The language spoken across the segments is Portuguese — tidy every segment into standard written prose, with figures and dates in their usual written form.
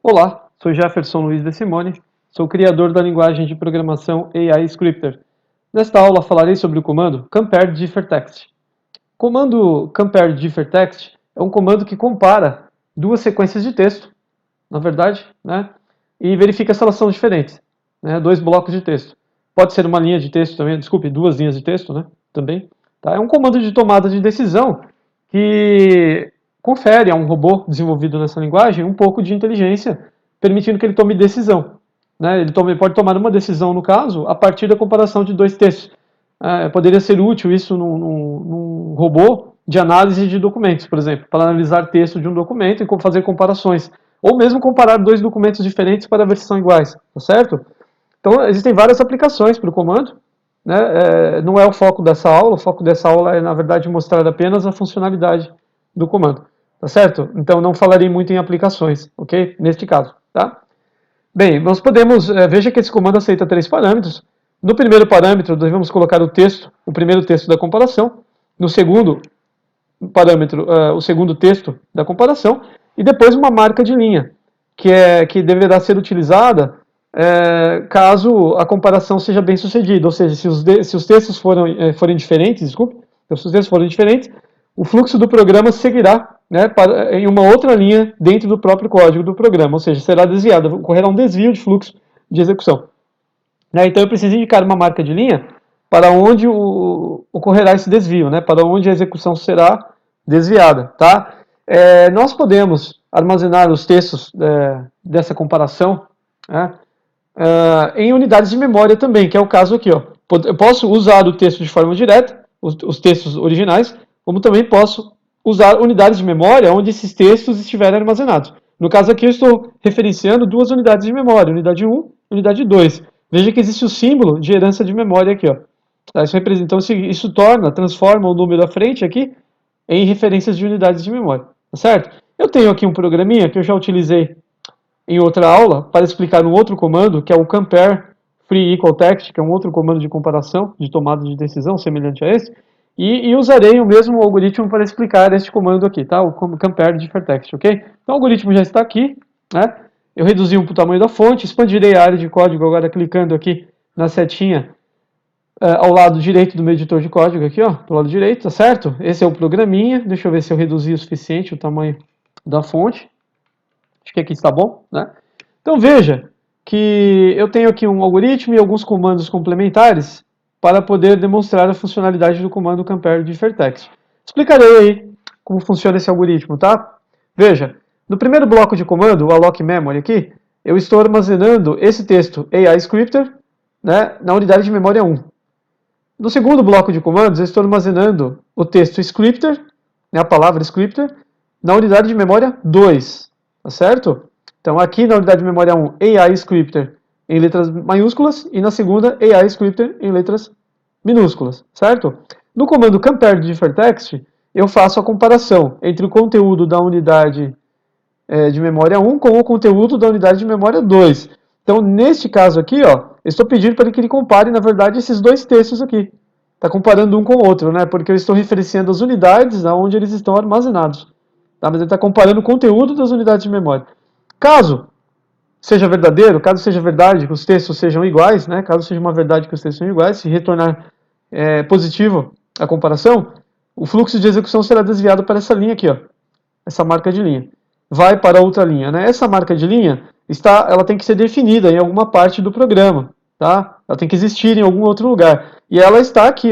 Olá, sou Jefferson Luiz de Simone, sou criador da linguagem de programação AI Scripter. Nesta aula falarei sobre o comando compare_differ_text. O comando compare_differ_text é um comando que compara duas sequências de texto, na verdade, e verifica se elas são diferentes, dois blocos de texto. Pode ser uma linha de texto também, desculpe, duas linhas de texto, também. Tá? É um comando de tomada de decisão que confere a um robô desenvolvido nessa linguagem um pouco de inteligência, permitindo que ele tome decisão. Ele pode tomar uma decisão, no caso, a partir da comparação de dois textos. Poderia ser útil isso num robô de análise de documentos, por exemplo, para analisar texto de um documento e fazer comparações. Ou mesmo comparar dois documentos diferentes para ver se são iguais, tá certo? Então, existem várias aplicações para o comando. Não é o foco dessa aula, o foco dessa aula é, na verdade, mostrar apenas a funcionalidade do comando, tá certo? Então, não falarei muito em aplicações, ok? Neste caso, tá? Bem, nós podemos, veja que esse comando aceita três parâmetros. No primeiro parâmetro, devemos colocar o texto, o primeiro texto da comparação. No segundo parâmetro, o segundo texto da comparação. E depois uma marca de linha, que deverá ser utilizada caso a comparação seja bem sucedida. Ou seja, se os textos forem diferentes, se os textos forem diferentes, o fluxo do programa seguirá em uma outra linha dentro do próprio código do programa, ou seja, será desviado, ocorrerá um desvio de fluxo de execução. Então eu preciso indicar uma marca de linha para onde ocorrerá esse desvio, para onde a execução será desviada. Tá? Nós podemos armazenar os textos dessa comparação em unidades de memória também, que é o caso aqui. Eu posso usar o texto de forma direta, os textos originais, como também posso usar unidades de memória onde esses textos estiverem armazenados. No caso aqui eu estou referenciando duas unidades de memória, unidade 1 e unidade 2. Veja que existe o símbolo de herança de memória aqui. Então isso transforma o número à frente aqui em referências de unidades de memória. Tá certo? Eu tenho aqui um programinha que eu já utilizei em outra aula para explicar um outro comando, que é o compare free equal text, que é um outro comando de comparação, de tomada de decisão, semelhante a esse, e usarei o mesmo algoritmo para explicar este comando aqui, tá? O compare differ text, ok? Então o algoritmo já está aqui, Eu reduzi o tamanho da fonte, expandirei a área de código agora clicando aqui na setinha ao lado direito do meu editor de código aqui, do lado direito, tá certo? Esse é o programinha, deixa eu ver se eu reduzi o suficiente o tamanho da fonte. Acho que aqui está bom, Então veja que eu tenho aqui um algoritmo e alguns comandos complementares para poder demonstrar a funcionalidade do comando compare differ text. Explicarei aí como funciona esse algoritmo, tá? Veja, no primeiro bloco de comando, o alloc memory aqui, eu estou armazenando esse texto AI Scripter na unidade de memória 1. No segundo bloco de comandos, eu estou armazenando o texto scripter, a palavra scripter, na unidade de memória 2, tá certo? Então aqui na unidade de memória 1, AI Scripter em letras maiúsculas e na segunda, AI Scripter em letras minúsculas, certo? No comando compare differ text, eu faço a comparação entre o conteúdo da unidade de memória 1 com o conteúdo da unidade de memória 2. Então, neste caso aqui, estou pedindo para que ele compare, na verdade, esses dois textos aqui. Está comparando um com o outro, porque eu estou referenciando as unidades onde eles estão armazenados. Tá? Mas ele está comparando o conteúdo das unidades de memória. Caso seja verdadeiro, caso seja verdade que os textos sejam iguais, caso seja uma verdade que os textos sejam iguais, se retornar positivo a comparação, o fluxo de execução será desviado para essa linha aqui, essa marca de linha. Vai para outra linha. Essa marca de linha, ela tem que ser definida em alguma parte do programa. Tá? Ela tem que existir em algum outro lugar. E ela está aqui,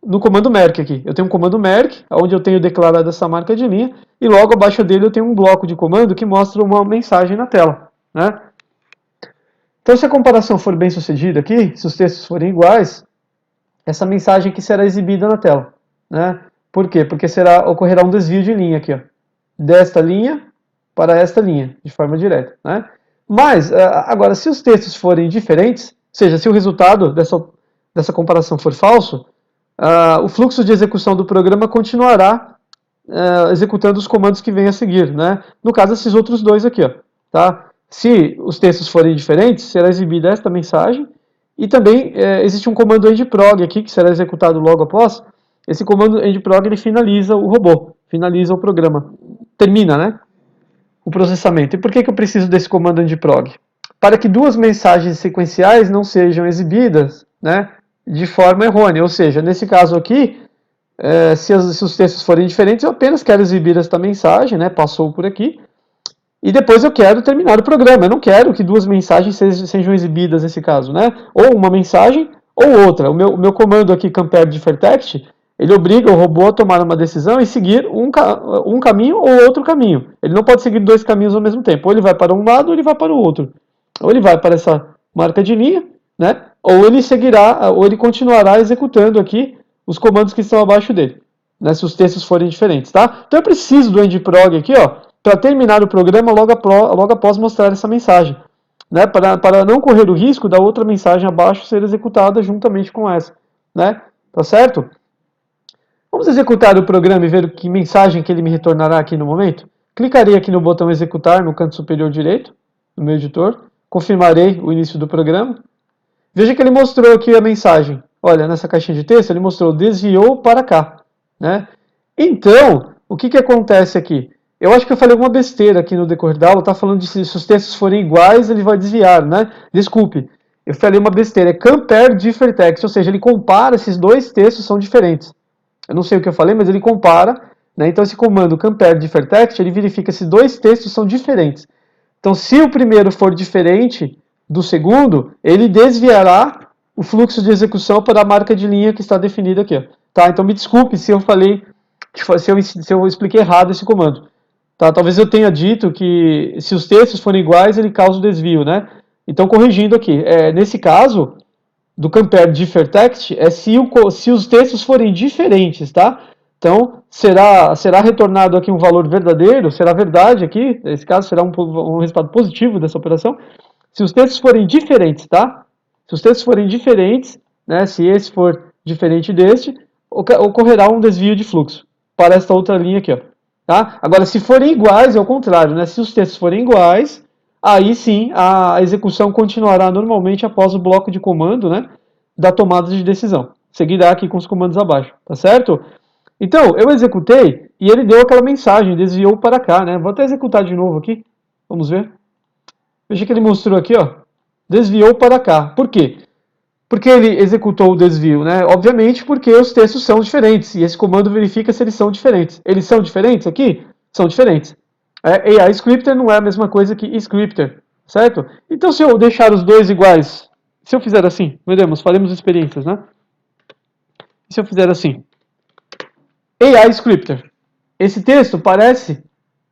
no comando merc aqui. Eu tenho um comando merc, onde eu tenho declarado essa marca de linha, e logo abaixo dele eu tenho um bloco de comando que mostra uma mensagem na tela. Então, se a comparação for bem sucedida aqui, se os textos forem iguais, essa mensagem aqui será exibida na tela. Por quê? Porque ocorrerá um desvio de linha aqui, desta linha para esta linha, de forma direta. Mas, agora, se os textos forem diferentes, ou seja, se o resultado dessa comparação for falso, o fluxo de execução do programa continuará executando os comandos que vêm a seguir. No caso, esses outros dois aqui. Tá? Se os textos forem diferentes, será exibida esta mensagem, e também existe um comando endprog aqui, que será executado logo após. Esse comando endprog ele finaliza o robô, finaliza o programa, termina, o processamento. E por que eu preciso desse comando andprog? Para que duas mensagens sequenciais não sejam exibidas, né, de forma errônea. Ou seja, nesse caso aqui, se os textos forem diferentes, eu apenas quero exibir esta mensagem, né, passou por aqui, e depois eu quero terminar o programa. Eu não quero que duas mensagens sejam exibidas nesse caso, né? Ou uma mensagem ou outra. O meu comando aqui, compare differText, ele obriga o robô a tomar uma decisão e seguir um caminho ou outro caminho. Ele não pode seguir dois caminhos ao mesmo tempo. Ou ele vai para um lado ou ele vai para o outro. Ou ele vai para essa marca de linha, né? Ou ele seguirá, ou ele continuará executando aqui os comandos que estão abaixo dele, né? Se os textos forem diferentes, tá? Então eu preciso do endprog aqui, ó, para terminar o programa logo após mostrar essa mensagem, né? Para não correr o risco da outra mensagem abaixo ser executada juntamente com essa, né? Tá certo? Vamos executar o programa e ver que mensagem que ele me retornará aqui no momento. Clicarei aqui no botão executar no canto superior direito, no meu editor, confirmarei o início do programa. Veja que ele mostrou aqui a mensagem. Olha, nessa caixinha de texto ele mostrou desviou para cá, né? Então, o que acontece aqui? Eu acho que eu falei alguma besteira aqui no decorrer da aula, tá falando de se os textos forem iguais, ele vai desviar, né? Desculpe, eu falei uma besteira, é compare differText, ou seja, ele compara esses dois textos são diferentes. Eu não sei o que eu falei, mas ele compara, né? Então esse comando compare differText, ele verifica se dois textos são diferentes. Então se o primeiro for diferente do segundo, ele desviará o fluxo de execução para a marca de linha que está definida aqui, ó. Tá? Então me desculpe se eu falei, se eu expliquei errado esse comando. Tá? Talvez eu tenha dito que se os textos forem iguais, ele causa o desvio, né? Então, corrigindo aqui, nesse caso, do compare differText, se os textos forem diferentes, tá? Então, será retornado aqui um valor verdadeiro, será verdade aqui, nesse caso será um resultado positivo dessa operação, se os textos forem diferentes, tá? Se os textos forem diferentes, né, se esse for diferente deste, ocorrerá um desvio de fluxo para esta outra linha aqui, ó. Tá? Agora, se forem iguais, é o contrário, né? Se os textos forem iguais, aí sim a execução continuará normalmente após o bloco de comando, né, da tomada de decisão. Seguirá aqui com os comandos abaixo, tá certo? Então, eu executei e ele deu aquela mensagem, desviou para cá, né? Vou até executar de novo aqui, vamos ver. Veja que ele mostrou aqui, ó, desviou para cá. Por quê? Porque ele executou o desvio, né? Obviamente porque os textos são diferentes, e esse comando verifica se eles são diferentes. Eles são diferentes aqui? São diferentes. AI Scripter não é a mesma coisa que Scripter, certo? Então se eu deixar os dois iguais, se eu fizer assim, veremos, faremos experiências, né? E se eu fizer assim, AI Scripter, esse texto parece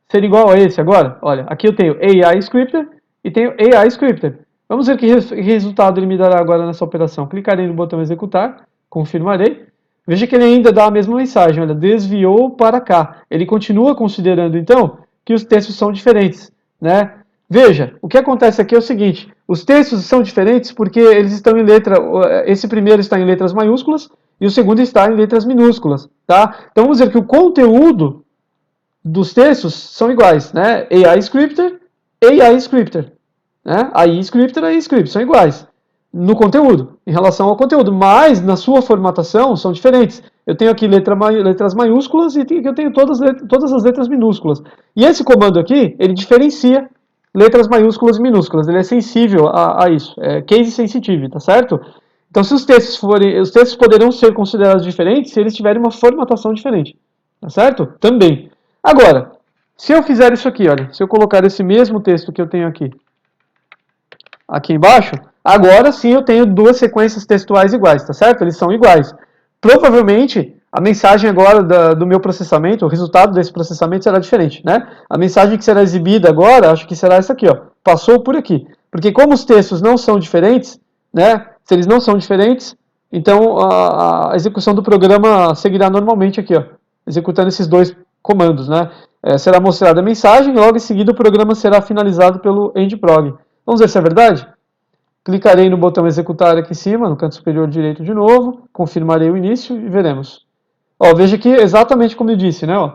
ser igual a esse agora. Olha, aqui eu tenho AI Scripter e tenho AI Scripter. Vamos ver que resultado ele me dará agora nessa operação. Clicarei no botão executar, confirmarei. Veja que ele ainda dá a mesma mensagem, olha, desviou para cá. Ele continua considerando, então, que os textos são diferentes, né? Veja, o que acontece aqui é o seguinte, os textos são diferentes porque eles estão em letra, esse primeiro está em letras maiúsculas e o segundo está em letras minúsculas, tá? Então vamos dizer que o conteúdo dos textos são iguais, né? AI Scripter, né? AI Scripter, são iguais no conteúdo, em relação ao conteúdo, mas na sua formatação são diferentes. Eu tenho aqui letras maiúsculas e eu tenho todas as letras minúsculas. E esse comando aqui, ele diferencia letras maiúsculas e minúsculas, ele é sensível a isso, é case sensitive, tá certo? Então se os textos poderão ser considerados diferentes se eles tiverem uma formatação diferente, tá certo? Também. Agora, se eu fizer isso aqui, olha, se eu colocar esse mesmo texto que eu tenho aqui embaixo, agora sim eu tenho duas sequências textuais iguais, tá certo? Eles são iguais. Provavelmente, a mensagem agora do meu processamento, o resultado desse processamento será diferente, né? A mensagem que será exibida agora, acho que será essa aqui, ó, passou por aqui. Porque como os textos não são diferentes, né? Se eles não são diferentes, então a execução do programa seguirá normalmente aqui, ó, executando esses dois comandos, né? Será mostrada a mensagem e logo em seguida o programa será finalizado pelo endprog. Vamos ver se é verdade? Clicarei no botão executar aqui em cima, no canto superior direito de novo, confirmarei o início e veremos. Ó, veja que exatamente como eu disse, né? Ó,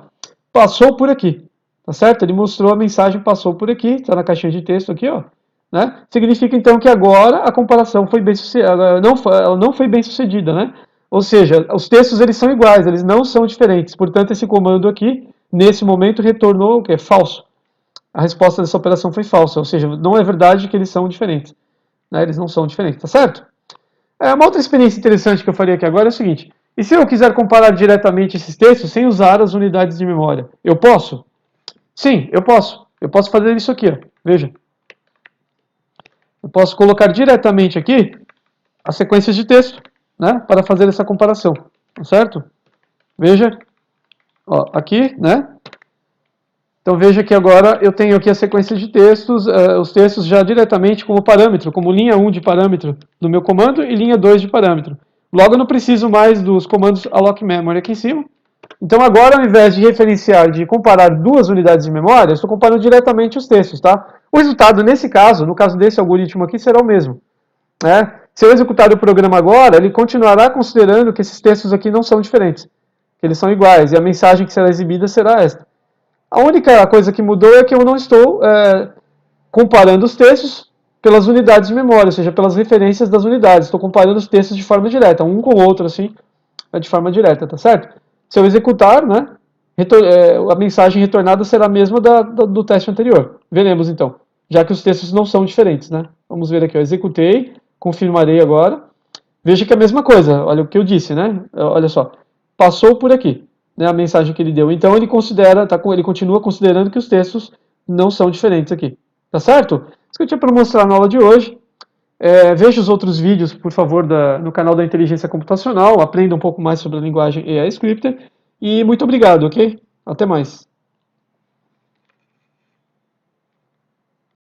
passou por aqui, tá certo? Ele mostrou a mensagem passou por aqui, está na caixinha de texto aqui, ó. Né? Significa então que agora a comparação foi bem sucedida, não foi bem sucedida, né? Ou seja, os textos eles são iguais, eles não são diferentes. Portanto, esse comando aqui, nesse momento, retornou o que? Falso. a resposta dessa operação foi falsa, ou seja, não é verdade que eles são diferentes. Né? Eles não são diferentes, tá certo? Uma outra experiência interessante que eu faria aqui agora é o seguinte: e se eu quiser comparar diretamente esses textos sem usar as unidades de memória? Eu posso? Sim, eu posso. Eu posso fazer isso aqui, ó. Veja. Eu posso colocar diretamente aqui as sequências de texto, né, para fazer essa comparação, tá certo? Veja, ó, aqui, né? Então veja que agora eu tenho aqui a sequência de textos, os textos já diretamente como parâmetro, como linha 1 de parâmetro do meu comando e linha 2 de parâmetro. Logo eu não preciso mais dos comandos alloc memory aqui em cima. Então agora, ao invés de referenciar, de comparar duas unidades de memória, eu estou comparando diretamente os textos, tá? O resultado nesse caso, no caso desse algoritmo aqui, será o mesmo. Né? Se eu executar o programa agora, ele continuará considerando que esses textos aqui não são diferentes, que eles são iguais, e a mensagem que será exibida será esta. A única coisa que mudou é que eu não estou comparando os textos pelas unidades de memória, ou seja, pelas referências das unidades. Estou comparando os textos de forma direta, um com o outro, assim, de forma direta, tá certo? Se eu executar, né, a mensagem retornada será a mesma do teste anterior. Veremos, então, já que os textos não são diferentes, né? Vamos ver aqui, eu executei, confirmarei agora. Veja que é a mesma coisa, olha o que eu disse, né? Olha só, passou por aqui, né, a mensagem que ele deu. Então ele considera, ele continua considerando que os textos não são diferentes aqui. Tá certo? Isso que eu tinha para mostrar na aula de hoje. Veja os outros vídeos, por favor, no canal da Inteligência Computacional. Aprenda um pouco mais sobre a linguagem AI Scripter. E muito obrigado, ok? Até mais.